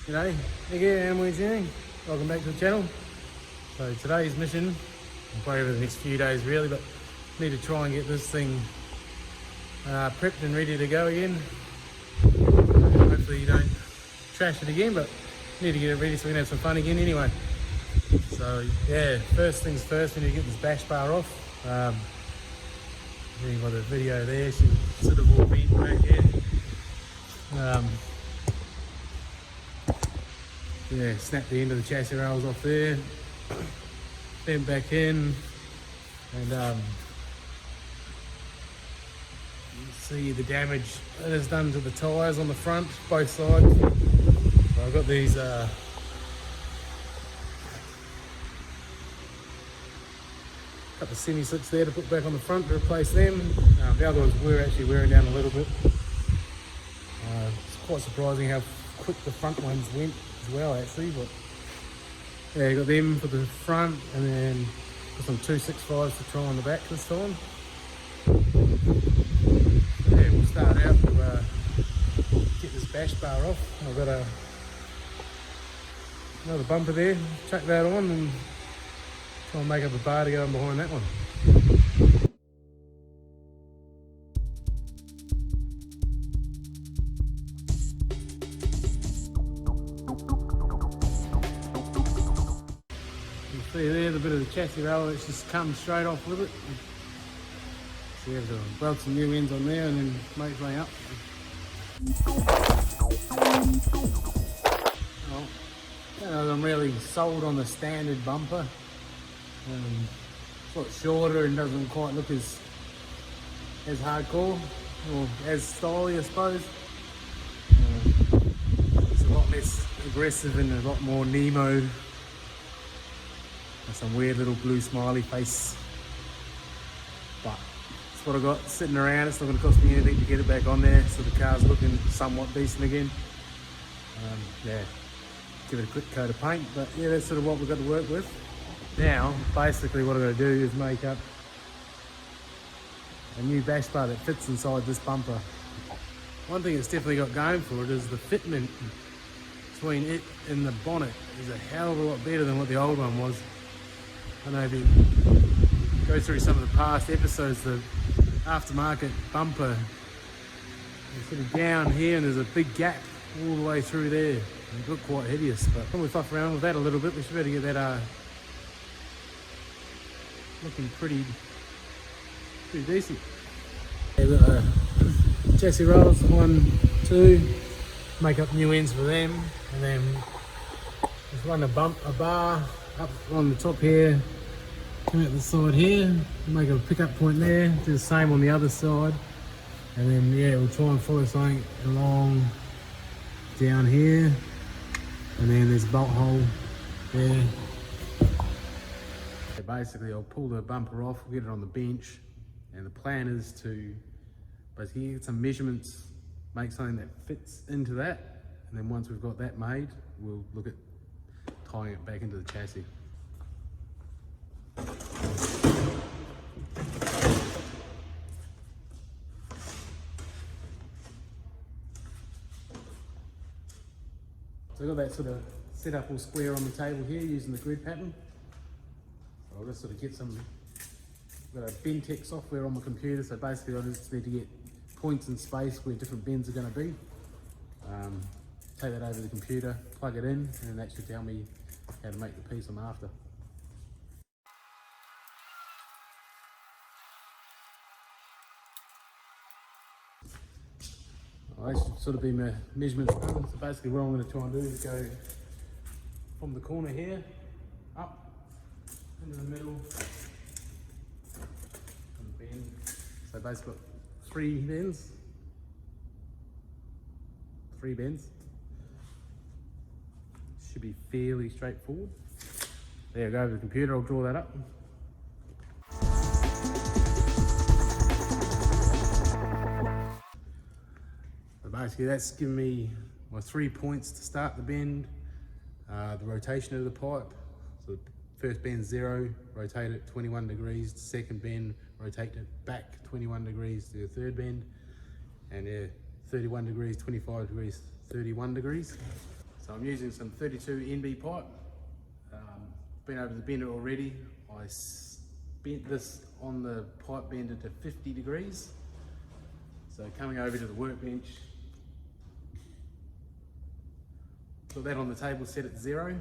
G'day, Nick here, and Engineering. Welcome back to the channel. So today's mission, probably over the next few days really, but need to try and get this thing prepped and ready to go again. Hopefully you don't trash it again, but need to get it ready so we can have some fun again anyway. So yeah, first things first, we need to get this bash bar off. By the video there, she's sort of all beat back here. Yeah, snap the end of the chassis rails off there, bent back in, and you can see the damage that is done to the tyres on the front, both sides. So I've got these couple of semi-slicks there to put back on the front to replace them. The other ones were actually wearing down a little bit. It's quite surprising how quick the front ones went as well actually, but yeah, got them for the front and then got some 265s to try on the back this time. Yeah, we'll start out to get this bash bar off. I've got another bumper there, chuck that on and try and make up a bar to go in behind that one. See there, the bit of the chassis rail that's just come straight off with it. So you have to weld some new ends on there and then make its way up. Well, I'm really sold on the standard bumper. It's a lot shorter and doesn't quite look as hardcore or as stylish, I suppose. It's a lot less aggressive and a lot more Nemo. Some weird little blue smiley face, but that's what I got sitting around. It's not going to cost me anything to get it back on there, so the car's looking somewhat decent again. Yeah, give it a quick coat of paint, but yeah, that's sort of what we've got to work with. Now, basically what I've got to do is make up a new bash bar that fits inside this bumper. One thing it's definitely got going for it is the fitment between it and the bonnet is a hell of a lot better than what the old one was. I know if you go through some of the past episodes, the aftermarket bumper is sort of down here and there's a big gap all the way through there. It looked quite hideous, but when we fuck around with that a little bit, we should be able to get that looking pretty decent. Okay, we've got chassis rolls, 1, 2, make up new ends for them, and then just run a bar up on the top here, come out the side here, make a pickup point there, do the same on the other side, and then yeah, we'll try and follow something along down here, and then there's a bolt hole there. So basically I'll pull the bumper off, we'll get it on the bench, and the plan is to basically get some measurements, make something that fits into that, and then once we've got that made, we'll look at tying it back into the chassis. So I've got that sort of set up all square on the table here using the grid pattern. So I'll just sort of get some, I've got a BendTech software on my computer, so basically I just need to get points in space where different bends are going to be. Take that over to the computer, plug it in, and that should tell me how to make the piece I'm after. Well, that should sort of be my measurements done. So basically what I'm going to try and do is go from the corner here, up, into the middle, and bend. So basically got 3 bends. 3 bends. Should be fairly straightforward. There you go, over the computer, I'll draw that up. So basically that's given me my 3 points to start the bend, the rotation of the pipe. So the first bend 0, rotate it 21 degrees, second bend, rotate it back 21 degrees to the third bend, and 31 degrees, 25 degrees, 31 degrees. So I'm using some 32 NB pipe. Been over the bender already. I bent this on the pipe bender to 50 degrees. So coming over to the workbench, put that on the table, set it to 0.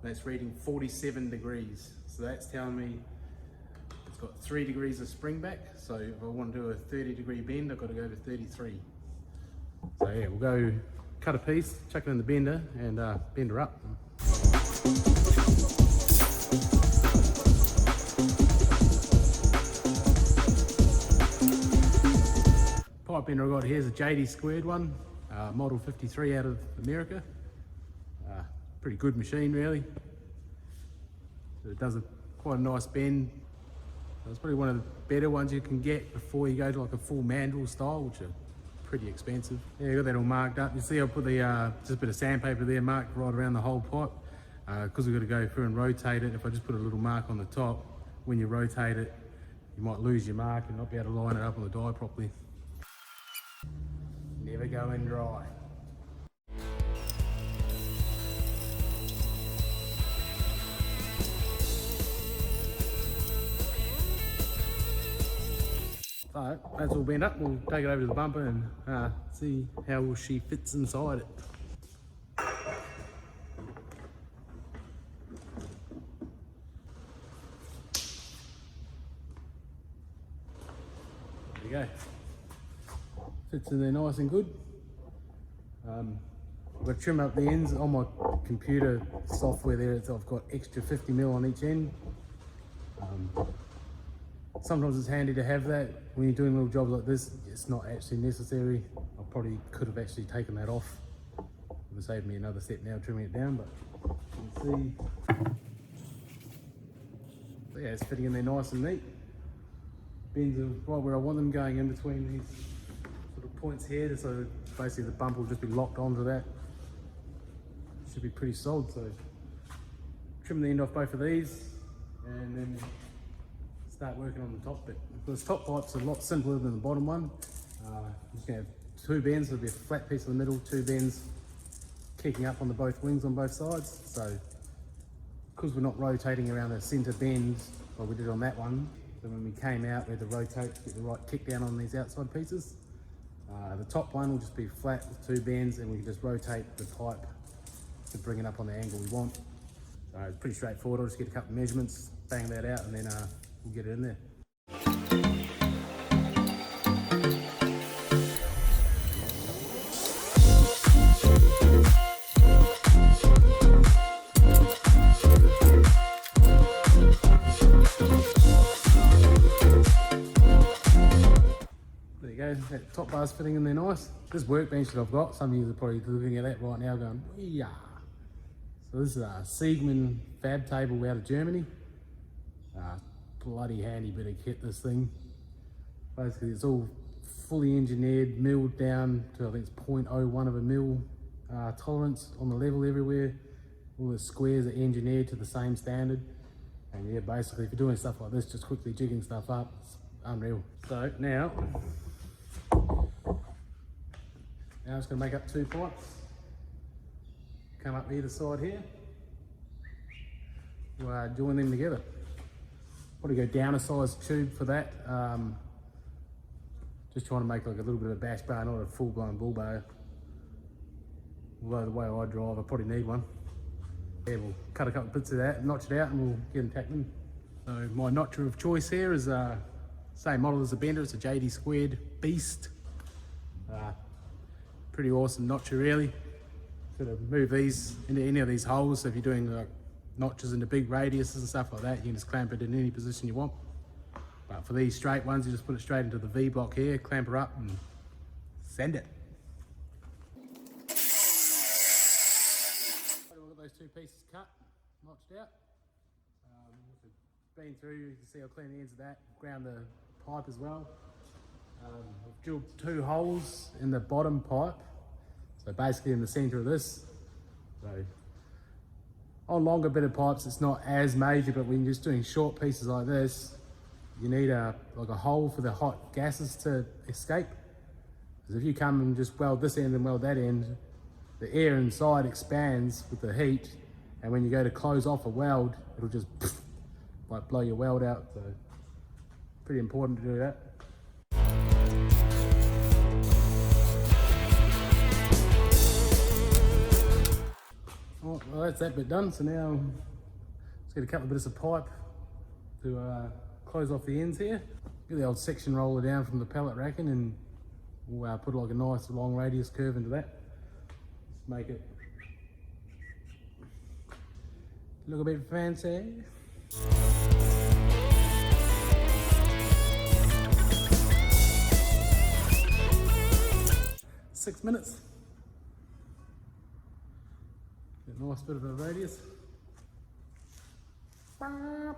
That's reading 47 degrees. So that's telling me it's got 3 degrees of spring back. So if I want to do a 30-degree bend, I've got to go to 33. So yeah, we'll go cut a piece, chuck it in the bender and bend her up. Pipe bender I got here is a JD squared one, model 53 out of America. Pretty good machine really. So it does quite a nice bend. It's probably one of the better ones you can get before you go to like a full mandrel style, which are pretty expensive. Yeah, got that all marked up. You see I put the just a bit of sandpaper there marked right around the whole pipe, because we've got to go through and rotate it. If I just put a little mark on the top, when you rotate it, you might lose your mark and not be able to line it up on the die properly. Never go in dry. So that's all bent up. We'll take it over to the bumper and see how she fits inside it. There you go. Fits in there nice and good. I've got to trim up the ends on my computer software there. I've got extra 50mm on each end. Sometimes it's handy to have that when you're doing little jobs like this. It's not actually necessary. I probably could have actually taken that off. It would save me another step now trimming it down, but you can see. So yeah, it's fitting in there nice and neat. Bends are right where I want them, going in between these sort of points here, so basically the bumper will just be locked onto that. Should be pretty solid. So trim the end off both of these and then start working on the top bit. This top pipe's a lot simpler than the bottom one. I'm just going to have 2 bends, there'll be a flat piece in the middle, 2 bends kicking up on the both wings on both sides. So because we're not rotating around the centre bend like we did on that one, so when we came out we had to rotate to get the right kick down on these outside pieces. The top one will just be flat with 2 bends, and we can just rotate the pipe to bring it up on the angle we want. So it's pretty straightforward. I'll just get a couple of measurements, bang that out, and then we'll get it in there. There you go, that top bar's fitting in there nice. This workbench that I've got, some of you are probably looking at that right now going, yeah. So this is a Siegmann fab table out of Germany. Bloody handy bit of kit, this thing. Basically it's all fully engineered, milled down to I think it's 0.01 of a mil tolerance on the level everywhere. All the squares are engineered to the same standard. And yeah, basically if you're doing stuff like this, just quickly jigging stuff up, it's unreal. So now I'm just going to make up 2 pipes. Come up either side here. We'll join them together. Probably go down a size tube for that. Just trying to make like a little bit of a bash bar, not a full-blown bull bar. Although the way I drive, I probably need one. Yeah, we'll cut a couple of bits of that, notch it out, and we'll get them tacked in. So my notcher of choice here is same model as the bender. It's a JD squared beast. Pretty awesome notcher really. Sort of move these into any of these holes. So if you're doing like notches into big radiuses and stuff like that, you can just clamp it in any position you want. But for these straight ones, you just put it straight into the V block here, clamp her up and send it. I've got those 2 pieces cut, notched out. Been through, you can see I'll clean the ends of that, ground the pipe as well. I've drilled 2 holes in the bottom pipe, so basically in the centre of this. So on longer bit of pipes it's not as major, but when you're just doing short pieces like this, you need like a hole for the hot gases to escape. Because if you come and just weld this end and weld that end, the air inside expands with the heat, and when you go to close off a weld, it'll just like blow your weld out. So pretty important to do that. Oh, well, that's that bit done. So now let's get a couple of bits of pipe to close off the ends here. Get the old section roller down from the pallet racking, and we'll put like a nice long radius curve into that. Just make it look a bit fancy. 6 minutes. Get a nice bit of a radius. Oh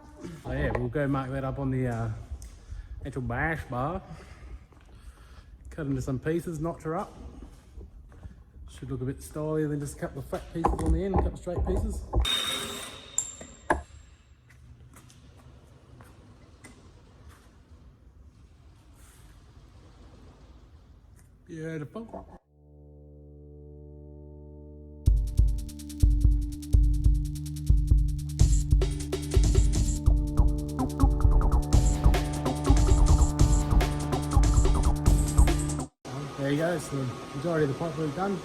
yeah, we'll go mark that up on the actual bash bar. Cut into some pieces, notch her up. Should look a bit stylier than just a couple of fat pieces on the end, a couple of straight pieces. Beautiful. There you go, so the majority of the pipe work done.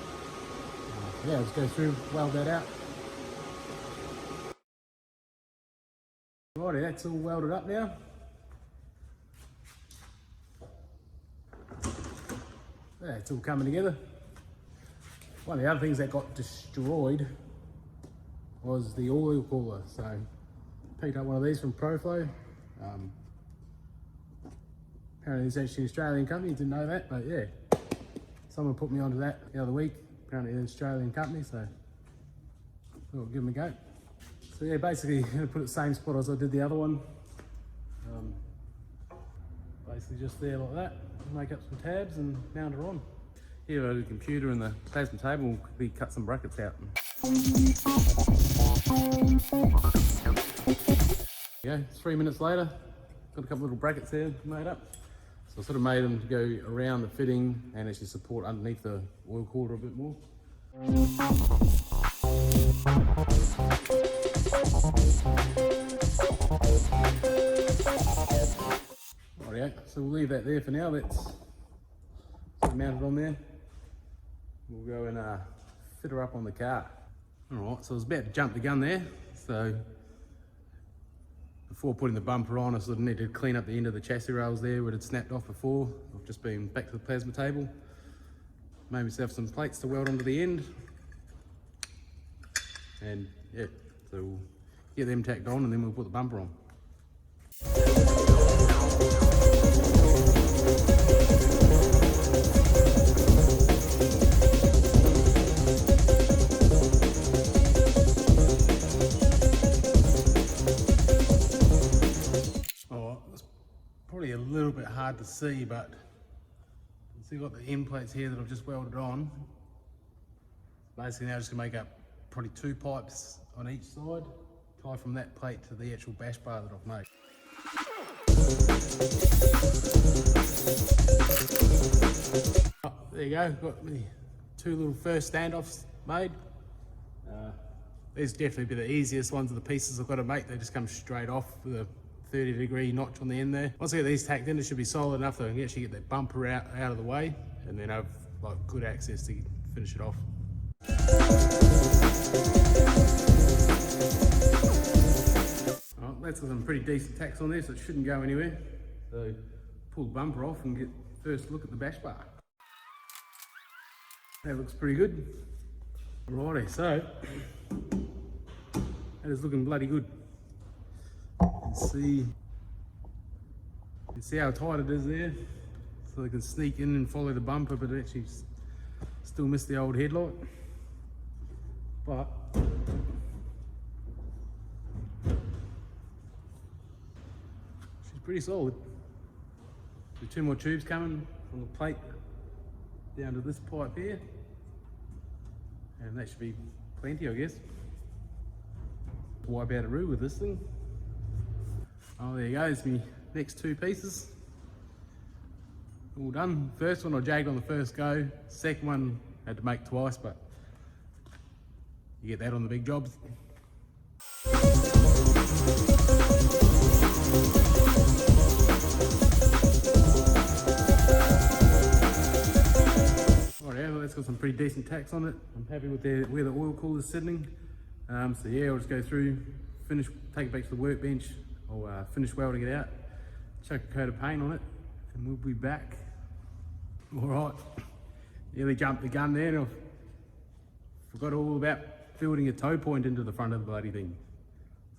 Yeah, let's go through, weld that out. Righty, that's all welded up now. Yeah, it's all coming together. One of the other things that got destroyed was the oil cooler. So picked up one of these from Proflow. Apparently it's actually an Australian company, didn't know that, but yeah. Someone put me onto that the other week. Apparently an Australian company, so we'll give them a go. So yeah, basically I'm gonna put it the same spot as I did the other one. Basically just there like that. Make up some tabs and mount her on. Here over the computer and the plasma table, we'll quickly cut some brackets out. Yeah, 3 minutes later, got a couple little brackets there made up. So I sort of made them to go around the fitting and actually support underneath the oil cooler a bit more. Rightio, so we'll leave that there for now. Let's mount it on there. We'll go and fit her up on the car. Alright, so I was about to jump the gun there. So before putting the bumper on, I sort of needed to clean up the end of the chassis rails there where it had snapped off before. I've just been back to the plasma table. Made myself some plates to weld onto the end. And yeah, so we'll get them tacked on and then we'll put the bumper on. Probably a little bit hard to see, but you can see I've got the end plates here that I've just welded on. Basically now I'm just gonna make up probably 2 pipes on each side, tie from that plate to the actual bash bar that I've made. Oh, there you go, got me 2 little first standoffs made. These definitely be the easiest ones of the pieces I've got to make. They just come straight off with a 30-degree notch on the end there. Once I get these tacked in, it should be solid enough that I can actually get that bumper out of the way, and then I've like good access to finish it off. That's got some pretty decent tacks on there, so it shouldn't go anywhere. So pull the bumper off and get first look at the bash bar. That looks pretty good. Alrighty, so that is looking bloody good. You can see how tight it is there, so they can sneak in and follow the bumper, but actually still miss the old headlight. But she's pretty solid. There's 2 more tubes coming from the plate down to this pipe here, and that should be plenty, I guess. Wipe out a roo with this thing. Oh, there you go, it's my next 2 pieces. All done. First one I jagged on the first go. Second one had to make twice, but you get that on the big jobs. Alright, well, that's got some pretty decent tacks on it. I'm happy with where the oil cooler's sitting. So yeah, I'll just go through, take it back to the workbench. I'll finish welding it out, chuck a coat of paint on it, and we'll be back. Alright, nearly jumped the gun there, and I forgot all about building a toe point into the front of the bloody thing.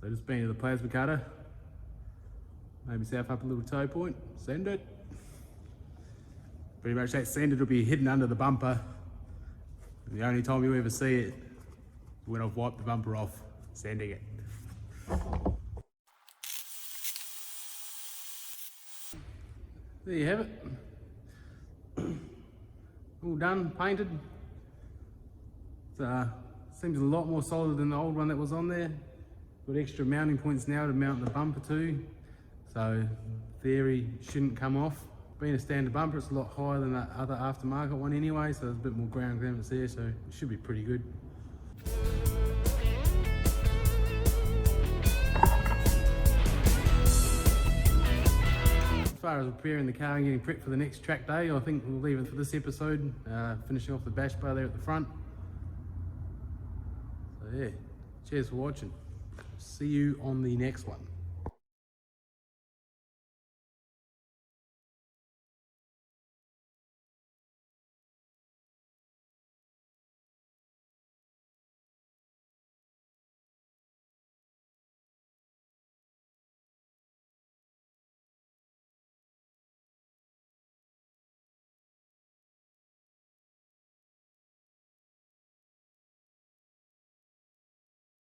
So just been to the plasma cutter, made myself up a little toe point, send it. Pretty much that sanded will be hidden under the bumper. And the only time you ever see it is when I've wiped the bumper off, sanding it. There you have it. All done, painted. Seems a lot more solid than the old one that was on there. Got extra mounting points now to mount the bumper to. So theory shouldn't come off. Being a standard bumper, it's a lot higher than that other aftermarket one anyway, so there's a bit more ground clearance there, so it should be pretty good. As far as preparing the car and getting prepped for the next track day, I think we'll leave it for this episode, finishing off the bash bar there at the front. So yeah, cheers for watching. See you on the next one.